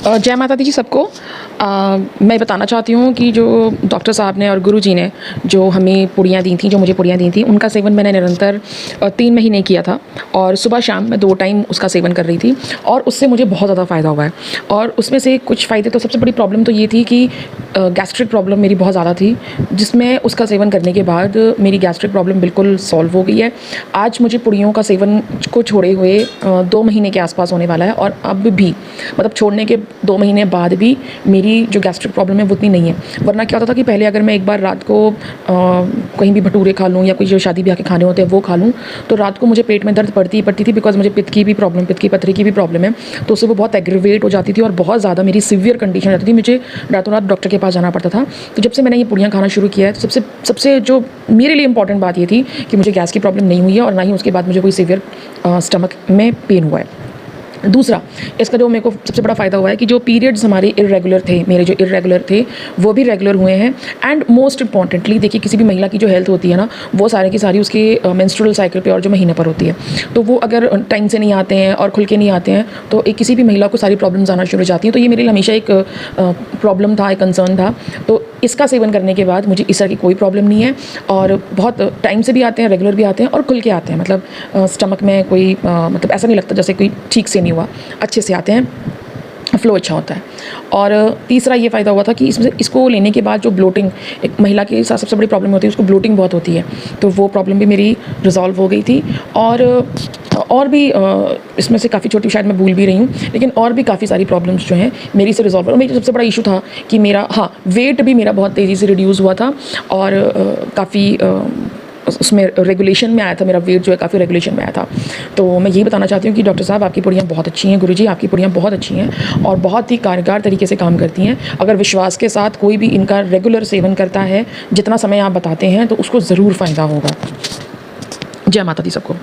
जय माता दी जी सबको। मैं बताना चाहती हूँ कि जो डॉक्टर साहब ने और गुरु जी ने जो हमें पुड़ियाँ दी थी, जो मुझे पुड़ियाँ दी थी, उनका सेवन मैंने निरंतर 3 महीने किया था और सुबह शाम मैं 2 टाइम उसका सेवन कर रही थी और उससे मुझे बहुत ज़्यादा फ़ायदा हुआ है। और उसमें से कुछ फ़ायदे, तो सबसे बड़ी प्रॉब्लम तो ये थी कि गैस्ट्रिक प्रॉब्लम मेरी बहुत ज़्यादा थी, जिसमें उसका सेवन करने के बाद मेरी गैस्ट्रिक प्रॉब्लम बिल्कुल सॉल्व हो गई है। आज मुझे पुड़ियों का सेवन को छोड़े हुए 2 महीने के आसपास होने वाला है और अब भी, मतलब छोड़ने के 2 महीने बाद भी मेरी जो गैस्ट्रिक प्रॉब्लम है वो उतनी नहीं है। वरना क्या होता था कि पहले अगर मैं एक बार रात को कहीं भी भटूरे खा लूँ या कोई जो शादी ब्याह के खाने होते हैं वो खा लूँ, तो रात को मुझे पेट में दर्द पड़ती थी, बिकॉज मुझे पित्त की भी प्रॉब्लम, पित्त की पथरी की भी प्रॉब्लम है। तो उससे वो बहुत एग्रीवेट हो जाती थी और बहुत ज़्यादा मेरी सीवियर कंडीशन हो जाती थी, मुझे रातों रात डॉक्टर के पास जाना पड़ता था। तो जब से मैंने ये पुड़ियाँ खाना शुरू किया है, तो सबसे जो मेरे लिए इंपॉर्टेंट बात ये थी कि मुझे गैस की प्रॉब्लम नहीं हुई है और ना ही उसके बाद मुझे कोई सीवियर स्टमक में पेन हुआ है। दूसरा, इसका जो मेरे को सबसे बड़ा फ़ायदा हुआ है कि जो पीरियड्स हमारे इर्रेगुलर थे, मेरे जो इर्रेगुलर थे वो भी रेगुलर हुए हैं। एंड मोस्ट इंपॉर्टेंटली, देखिए किसी भी महिला की जो हेल्थ होती है ना, वो सारी की सारी उसके मेंस्ट्रुअल साइकिल पे और जो महीने पर होती है। तो वो अगर टाइम से नहीं आते हैं और खुल के नहीं आते हैं तो एक किसी भी महिला को सारी प्रॉब्लम्स आना शुरू हो जाती हैं। तो ये मेरे लिए हमेशा एक प्रॉब्लम था, एक कंसर्न था। तो इसका सेवन करने के बाद मुझे इस तरह की कोई प्रॉब्लम नहीं है और बहुत टाइम से भी आते हैं, रेगुलर भी आते हैं और खुल के आते हैं। मतलब स्टमक में कोई मतलब ऐसा नहीं लगता जैसे कोई ठीक से नहीं हुआ, अच्छे से आते हैं, फ्लो अच्छा होता है। और तीसरा ये फ़ायदा हुआ था कि इसको लेने के बाद जो ब्लोटिंग, एक महिला के साथ सबसे बड़ी प्रॉब्लम होती है, उसको ब्लोटिंग बहुत होती है, तो वो प्रॉब्लम भी मेरी रिजॉल्व हो गई थी। और भी इसमें से काफ़ी छोटी, शायद मैं भूल भी रही हूँ, लेकिन और भी काफ़ी सारी प्रॉब्लम्स जो हैं मेरी से रिजॉल्व। और मेरा सबसे बड़ा इशू था कि मेरा वेट भी मेरा बहुत तेज़ी से रिड्यूस हुआ था और काफ़ी उसमें रेगुलेशन में आया था, मेरा वेट जो है काफ़ी रेगुलेशन में आया था। तो मैं यही बताना चाहती हूँ कि डॉक्टर साहब, आपकी पुड़ियाँ बहुत अच्छी हैं, गुरुजी आपकी पुड़ियाँ बहुत अच्छी हैं और बहुत ही कारगर तरीके से काम करती हैं। अगर विश्वास के साथ कोई भी इनका रेगुलर सेवन करता है, जितना समय आप बताते हैं, तो उसको ज़रूर फ़ायदा होगा। जय माता दी सबको।